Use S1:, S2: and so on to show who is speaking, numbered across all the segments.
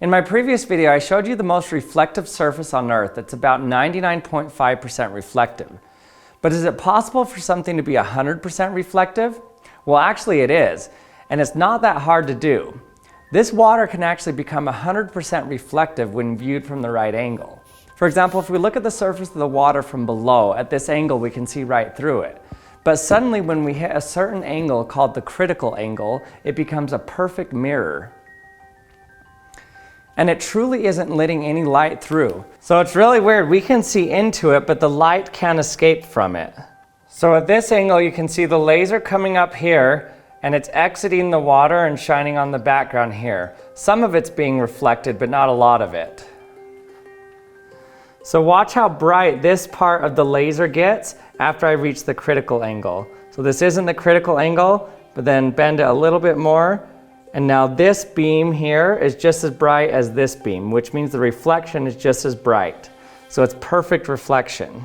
S1: In my previous video, I showed you the most reflective surface on Earth that's about 99.5% reflective. But is it possible for something to be 100% reflective? Well, actually it is, and it's not that hard to do. This water can actually become 100% reflective when viewed from the right angle. For example, if we look at the surface of the water from below, at this angle we can see right through it. But suddenly when we hit a certain angle called the critical angle, it becomes a perfect mirror. And it truly isn't letting any light through. So it's really weird. We can see into it, but the light can't escape from it. So at this angle, you can see the laser coming up here, and it's exiting the water and shining on the background here. Some of it's being reflected, but not a lot of it. So watch how bright this part of the laser gets after I reach the critical angle. So this isn't the critical angle, but then bend it a little bit more. And now this beam here is just as bright as this beam, which means the reflection is just as bright. So it's perfect reflection.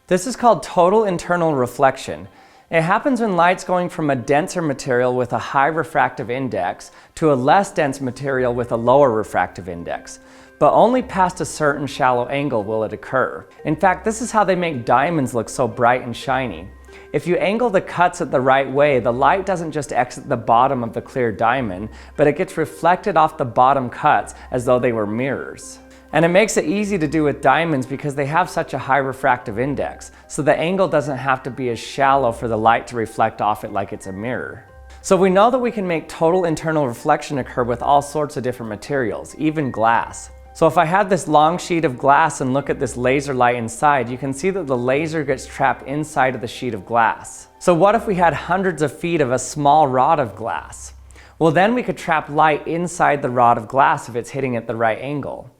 S1: This is called total internal reflection. It happens when light's going from a denser material with a high refractive index to a less dense material with a lower refractive index. But only past a certain shallow angle will it occur. In fact, this is how they make diamonds look so bright and shiny. If you angle the cuts at the right way, the light doesn't just exit the bottom of the clear diamond, but it gets reflected off the bottom cuts as though they were mirrors. And it makes it easy to do with diamonds because they have such a high refractive index, so the angle doesn't have to be as shallow for the light to reflect off it like it's a mirror. So we know that we can make total internal reflection occur with all sorts of different materials, even glass. So if I had this long sheet of glass and look at this laser light inside, you can see that the laser gets trapped inside of the sheet of glass. So what if we had hundreds of feet of a small rod of glass? Well, then we could trap light inside the rod of glass if it's hitting at the right angle.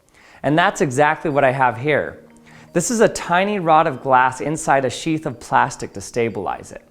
S1: And that's exactly what I have here. This is a tiny rod of glass inside a sheath of plastic to stabilize it.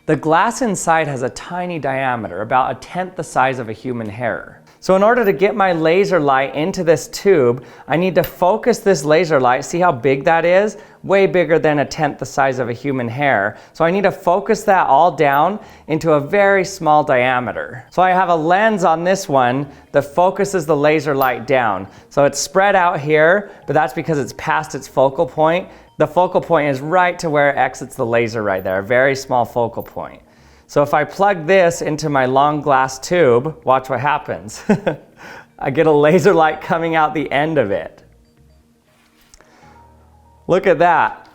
S1: The glass inside has a tiny diameter, about 1/10 the size of a human hair. So in order to get my laser light into this tube, I need to focus this laser light. See how big that is? Way bigger than 1/10 the size of a human hair. So I need to focus that all down into a very small diameter. So I have a lens on this one that focuses the laser light down. So it's spread out here, but that's because it's past its focal point. The focal point is right to where it exits the laser right there, a very small focal point. So if I plug this into my long glass tube, watch what happens. I get a laser light coming out the end of it. Look at that.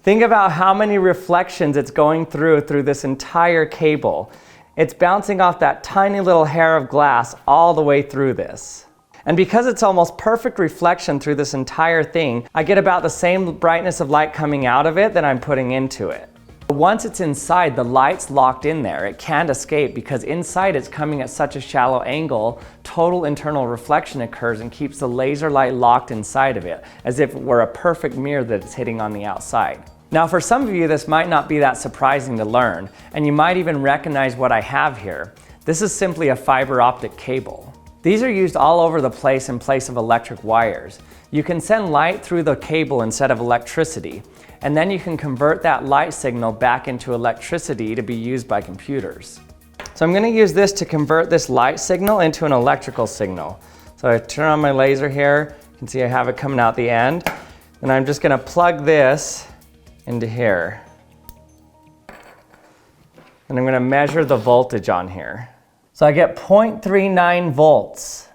S1: Think about how many reflections it's going through this entire cable. It's bouncing off that tiny little hair of glass all the way through this. And because it's almost perfect reflection through this entire thing, I get about the same brightness of light coming out of it that I'm putting into it. Once it's inside, the light's locked in there. It can't escape because inside it's coming at such a shallow angle, total internal reflection occurs and keeps the laser light locked inside of it, as if it were a perfect mirror that it's hitting on the outside. Now for some of you, this might not be that surprising to learn, and you might even recognize what I have here. This is simply a fiber optic cable. These are used all over the place in place of electric wires. You can send light through the cable instead of electricity, and then you can convert that light signal back into electricity to be used by computers. So I'm going to use this to convert this light signal into an electrical signal. So I turn on my laser here, you can see I have it coming out the end, and I'm just going to plug this into here. And I'm going to measure the voltage on here. So I get 0.39 volts.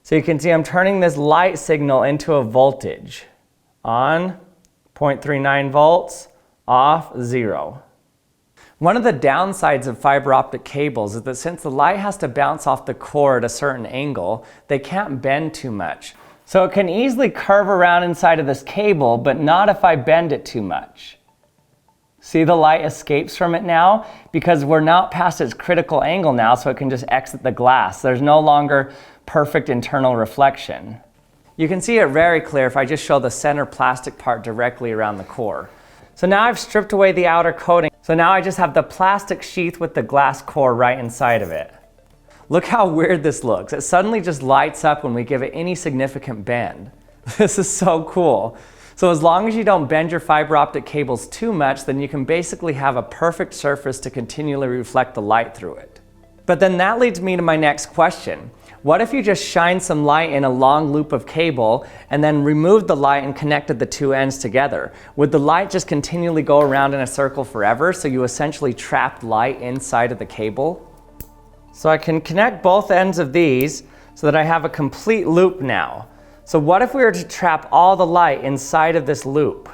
S1: So you can see I'm turning this light signal into a voltage. On, 0.39 volts, off, 0. One of the downsides of fiber optic cables is that since the light has to bounce off the core at a certain angle, they can't bend too much. So it can easily curve around inside of this cable, but not if I bend it too much. See, the light escapes from it now because we're not past its critical angle now, so it can just exit the glass. There's no longer perfect internal reflection. You can see it very clear if I just show the center plastic part directly around the core. So now I've stripped away the outer coating. So now I just have the plastic sheath with the glass core right inside of it. Look how weird this looks. It suddenly just lights up when we give it any significant bend. This is so cool. So as long as you don't bend your fiber optic cables too much, then you can basically have a perfect surface to continually reflect the light through it. But then that leads me to my next question. What if you just shine some light in a long loop of cable and then removed the light and connected the two ends together? Would the light just continually go around in a circle forever, so you essentially trapped light inside of the cable? So I can connect both ends of these so that I have a complete loop now. So what if we were to trap all the light inside of this loop?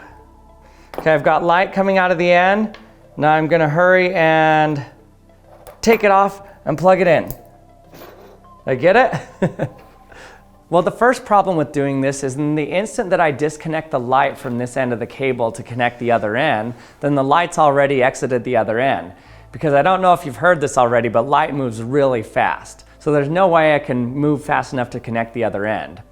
S1: Okay, I've got light coming out of the end. Now I'm gonna hurry and take it off and plug it in. I get it? Well, the first problem with doing this is in the instant that I disconnect the light from this end of the cable to connect the other end, then the light's already exited the other end. Because I don't know if you've heard this already, but light moves really fast. So there's no way I can move fast enough to connect the other end.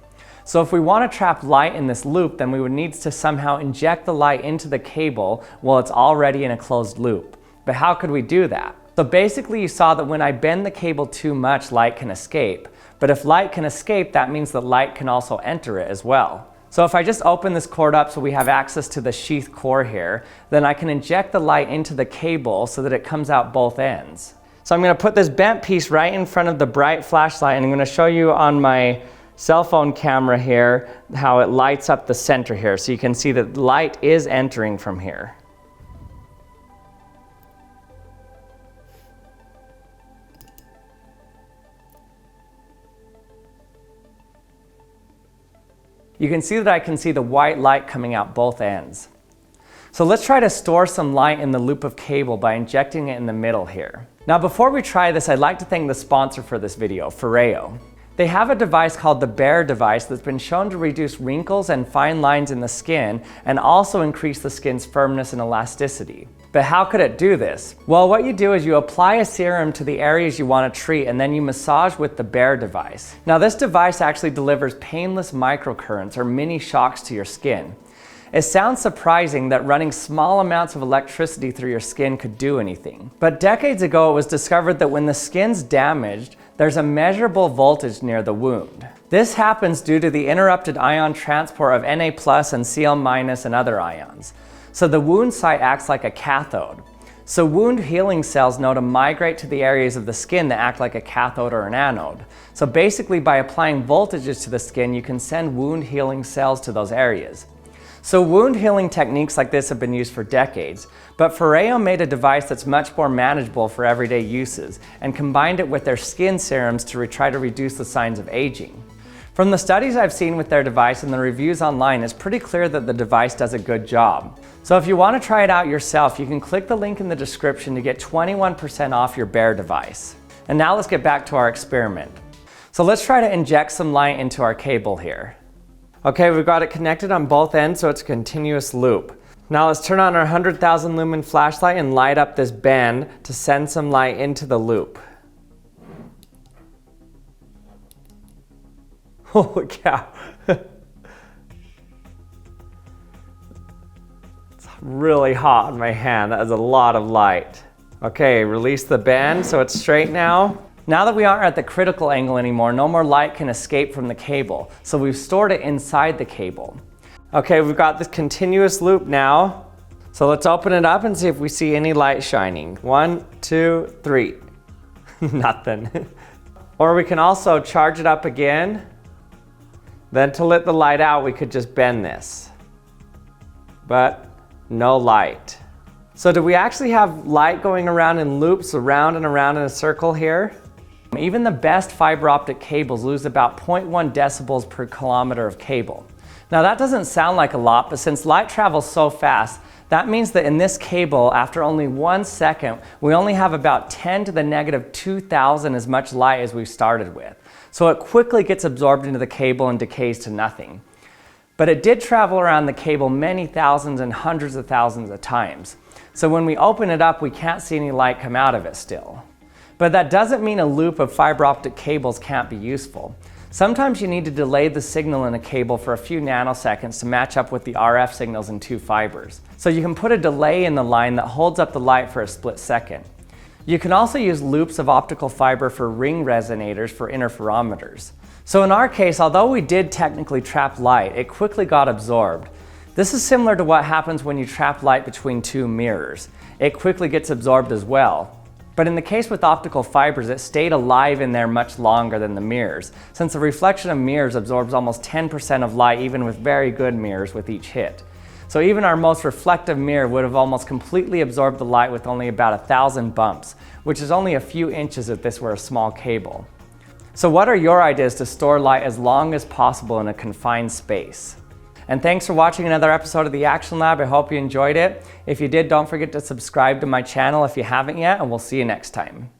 S1: So if we want to trap light in this loop, then we would need to somehow inject the light into the cable while it's already in a closed loop. But how could we do that? So basically you saw that when I bend the cable too much, light can escape. But if light can escape, that means that light can also enter it as well. So if I just open this cord up so we have access to the sheath core here, then I can inject the light into the cable so that it comes out both ends. So I'm going to put this bent piece right in front of the bright flashlight, and I'm going to show you on my cell phone camera here how it lights up the center here. So you can see that light is entering from here. You can see that I can see the white light coming out both ends. So let's try to store some light in the loop of cable by injecting it in the middle here. Now before we try this, I'd like to thank the sponsor for this video, Foreo. They have a device called the Bear device that's been shown to reduce wrinkles and fine lines in the skin and also increase the skin's firmness and elasticity. But how could it do this? Well, what you do is you apply a serum to the areas you want to treat, and then you massage with the Bear device. Now this device actually delivers painless microcurrents or mini shocks to your skin. It sounds surprising that running small amounts of electricity through your skin could do anything. But decades ago it was discovered that when the skin's damaged, there's a measurable voltage near the wound. This happens due to the interrupted ion transport of Na+ and Cl- and other ions. So the wound site acts like a cathode. So wound healing cells know to migrate to the areas of the skin that act like a cathode or an anode. So basically by applying voltages to the skin, you can send wound healing cells to those areas. So wound healing techniques like this have been used for decades, but Foreo made a device that's much more manageable for everyday uses and combined it with their skin serums to try to reduce the signs of aging. From the studies I've seen with their device and the reviews online, it's pretty clear that the device does a good job. So if you want to try it out yourself, you can click the link in the description to get 21% off your Bear device. And now let's get back to our experiment. So let's try to inject some light into our cable here. Okay, we've got it connected on both ends, so it's a continuous loop. Now let's turn on our 100,000 lumen flashlight and light up this bend to send some light into the loop. Holy cow. It's really hot on my hand. That is a lot of light. Okay, release the bend so it's straight now. Now that we aren't at the critical angle anymore, no more light can escape from the cable. So we've stored it inside the cable. Okay, we've got this continuous loop now. So let's open it up and see if we see any light shining. 1, 2, 3. Nothing. Or we can also charge it up again. Then to let the light out, we could just bend this. But no light. So do we actually have light going around in loops around and around in a circle here? Even the best fiber optic cables lose about 0.1 decibels per kilometer of cable. Now that doesn't sound like a lot, but since light travels so fast, that means that in this cable, after only 1 second, we only have about 10 to the negative 2,000 as much light as we started with. So it quickly gets absorbed into the cable and decays to nothing. But it did travel around the cable many thousands and hundreds of thousands of times. So when we open it up, we can't see any light come out of it still. But that doesn't mean a loop of fiber optic cables can't be useful. Sometimes you need to delay the signal in a cable for a few nanoseconds to match up with the RF signals in two fibers. So you can put a delay in the line that holds up the light for a split second. You can also use loops of optical fiber for ring resonators for interferometers. So in our case, although we did technically trap light, it quickly got absorbed. This is similar to what happens when you trap light between two mirrors. It quickly gets absorbed as well. But in the case with optical fibers, it stayed alive in there much longer than the mirrors, since the reflection of mirrors absorbs almost 10% of light even with very good mirrors with each hit. So even our most reflective mirror would have almost completely absorbed the light with only about 1,000 bumps, which is only a few inches if this were a small cable. So what are your ideas to store light as long as possible in a confined space? And thanks for watching another episode of the Action Lab. I hope you enjoyed it. If you did, don't forget to subscribe to my channel if you haven't yet, and we'll see you next time.